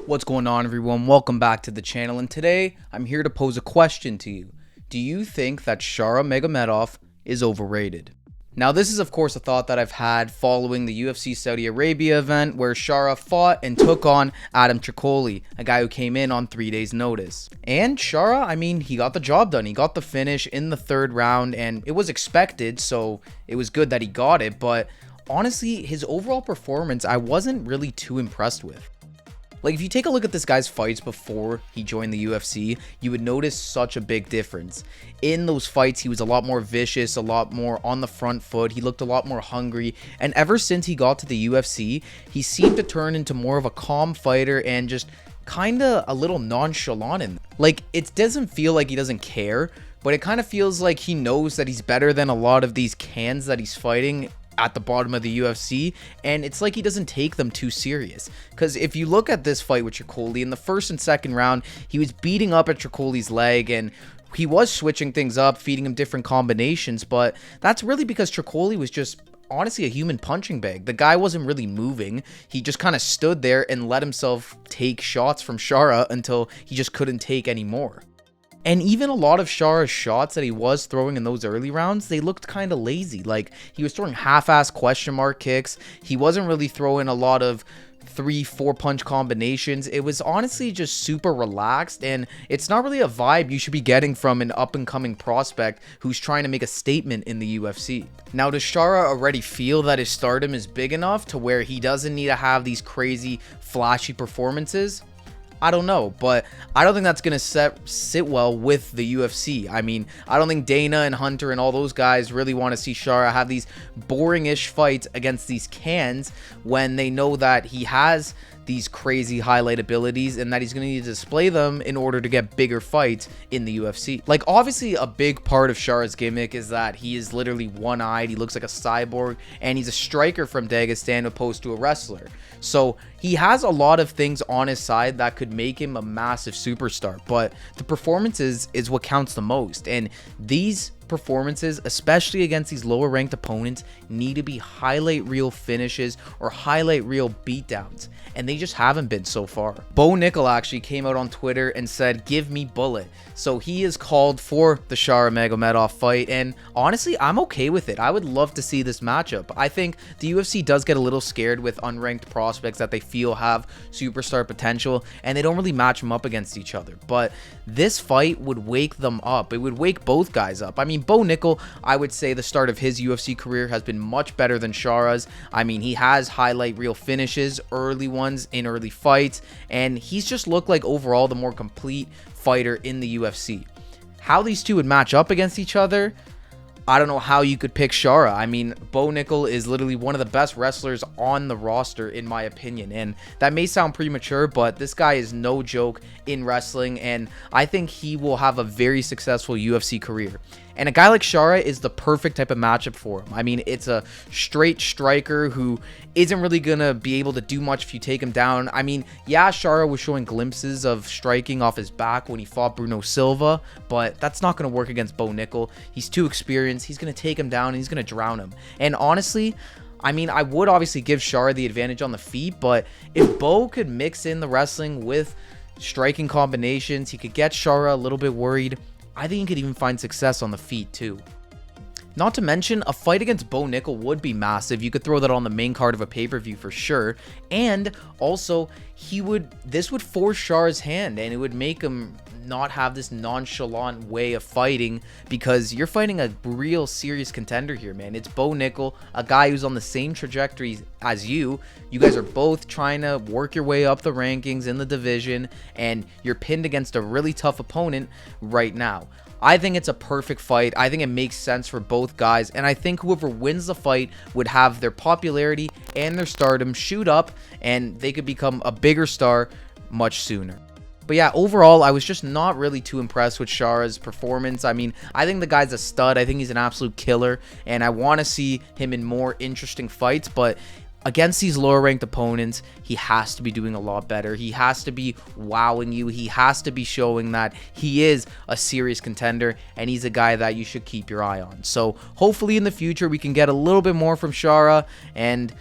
What's going on, everyone? Welcome back to the channel, and today I'm here to pose a question to you. Do you think that Shara Magomedov is overrated? Now, this is of course a thought that I've had following the UFC Saudi Arabia event where Shara fought and took on Adam Tricoli, a guy who came in on 3 days notice. And Shara, he got the job done. He got the finish in the third round, and it was expected, so it was good that he got it. But honestly, his overall performance, I wasn't really too impressed with. Like, if you take a look at this guy's fights before he joined the UFC, you would notice such a big difference. In those fights, he was a lot more vicious, a lot more on the front foot. He looked a lot more hungry. And ever since he got to the UFC, he seemed to turn into more of a calm fighter and just kind of a little nonchalant. Like, it doesn't feel like he doesn't care, but it kind of feels like he knows that he's better than a lot of these cans that he's fighting at the bottom of the UFC, and it's like he doesn't take them too serious. Because if you look at this fight with Tricoli, in the first and second round, he was beating up at Tricoli's leg, and he was switching things up, feeding him different combinations, but that's really because Tricoli was just honestly a human punching bag. The guy wasn't really moving. He just kind of stood there and let himself take shots from Shara until he just couldn't take any more. And even a lot of Shara's shots that he was throwing in those early rounds, they looked kind of lazy. Like, he was throwing half-ass question mark kicks. He wasn't really throwing a lot of 3-4 punch combinations. It was honestly just super relaxed, and it's not really a vibe you should be getting from an up-and-coming prospect who's trying to make a statement in the UFC. Now, does Shara already feel that his stardom is big enough to where he doesn't need to have these crazy, flashy performances? I don't know, but I don't think that's going to sit well with the UFC. I don't think Dana and Hunter and all those guys really want to see Shara have these boring-ish fights against these cans when they know that he has these crazy highlight abilities and that he's going to need to display them in order to get bigger fights in the UFC. Like, obviously a big part of Shara's gimmick is that he is literally one-eyed, he looks like a cyborg, and he's a striker from Dagestan opposed to a wrestler. So he has a lot of things on his side that could make him a massive superstar, but the performances is what counts the most, and these performances, especially against these lower ranked opponents, need to be highlight reel finishes or highlight reel beatdowns, and they just haven't been so far. Bo Nickal actually came out on Twitter and said, "Give me bullet." So he is called for the Shara Magomedov fight, and honestly, I'm okay with it. I would love to see this matchup. I think the UFC does get a little scared with unranked prospects that they feel have superstar potential, and they don't really match them up against each other, but this fight would wake them up. It would wake both guys up. Bo Nickal, I would say the start of his UFC career has been much better than Shara's. He has highlight reel finishes, early ones in early fights, and he's just looked like overall the more complete fighter in the UFC. How these two would match up against each other, I don't know how you could pick Shara. Bo Nickal is literally one of the best wrestlers on the roster, in my opinion. And that may sound premature, but this guy is no joke in wrestling, and I think he will have a very successful UFC career. And a guy like Shara is the perfect type of matchup for him. It's a straight striker who isn't really going to be able to do much if you take him down. Yeah, Shara was showing glimpses of striking off his back when he fought Bruno Silva, but that's not going to work against Bo Nickal. He's too experienced. He's going to take him down, and he's going to drown him. And honestly, I would obviously give Shara the advantage on the feet, but if Bo could mix in the wrestling with striking combinations, he could get Shara a little bit worried. I think he could even find success on the feet too. Not to mention, a fight against Bo Nickal would be massive. You could throw that on the main card of a pay-per-view for sure. And also, this would force Shara's hand, and it would make him not have this nonchalant way of fighting, because you're fighting a real serious contender here, man. It's Bo Nickal, a guy who's on the same trajectory as you. You guys are both trying to work your way up the rankings in the division, and you're pinned against a really tough opponent right now. I think it's a perfect fight. I think it makes sense for both guys, and I think whoever wins the fight would have their popularity and their stardom shoot up, and they could become a bigger star much sooner. But yeah, overall, I was just not really too impressed with Shara's performance. I think the guy's a stud. I think he's an absolute killer, and I want to see him in more interesting fights, but against these lower ranked opponents, he has to be doing a lot better. He has to be wowing you. He has to be showing that he is a serious contender, and he's a guy that you should keep your eye on. So hopefully in the future we can get a little bit more from Shara, and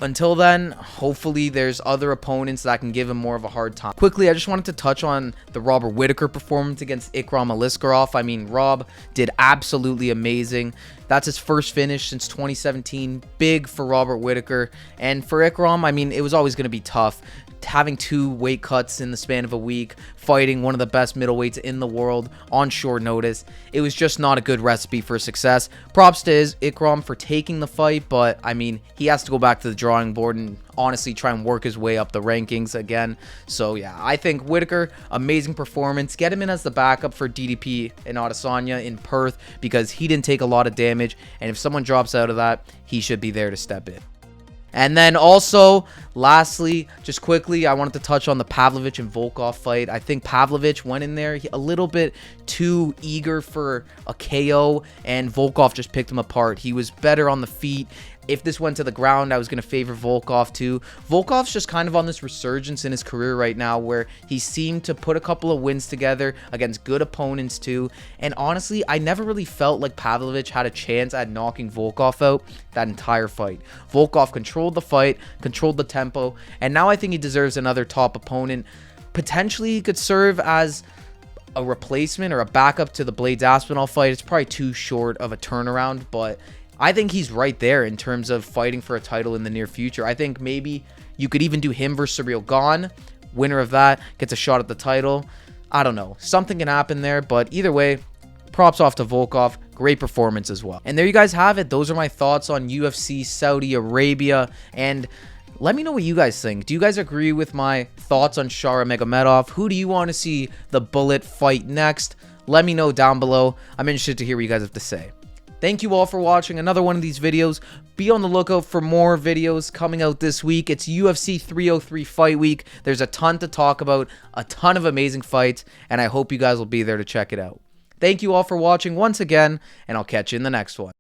Until then, hopefully there's other opponents that can give him more of a hard time. Quickly, I just wanted to touch on the Robert Whitaker performance against Ikram Aliskerov. I mean, Rob did absolutely amazing. That's his first finish since 2017. Big for Robert Whitaker. And for Ikram, I mean, it was always going to be tough. Having 2 weight cuts in the span of a week, fighting one of the best middleweights in the world on short notice. It was just not a good recipe for success. Props to Ikram for taking the fight, but I mean, he has to go back to the drawing board and honestly try and work his way up the rankings again. So yeah, I think Whitaker, amazing performance. Get him in as the backup for DDP and Adesanya in Perth because he didn't take a lot of damage, and if someone drops out of that, he should be there to step in. And then also, lastly, just quickly, I wanted to touch on the Pavlovich and Volkov fight. I think Pavlovich went in there a little bit too eager for a KO, and Volkov just picked him apart. He was better on the feet. If this went to the ground, I was going to favor Volkov too. Volkov's just kind of on this resurgence in his career right now where he seemed to put a couple of wins together against good opponents too. And honestly, I never really felt like Pavlovich had a chance at knocking Volkov out that entire fight. Volkov controlled the fight, controlled the tempo, and now I think he deserves another top opponent. Potentially, he could serve as a replacement or a backup to the Blades Aspinall fight. It's probably too short of a turnaround, but I think he's right there in terms of fighting for a title in the near future. I think maybe you could even do him versus Ciryl Gane. Winner of that gets a shot at the title. I don't know. Something can happen there, but either way, props off to Volkov. Great performance as well. And there you guys have it. Those are my thoughts on UFC Saudi Arabia. And let me know what you guys think. Do you guys agree with my thoughts on Shara Magomedov? Who do you want to see the Bullet fight next? Let me know down below. I'm interested to hear what you guys have to say. Thank you all for watching another one of these videos. Be on the lookout for more videos coming out this week. It's UFC 303 Fight Week. There's a ton to talk about, a ton of amazing fights, and I hope you guys will be there to check it out. Thank you all for watching once again, and I'll catch you in the next one.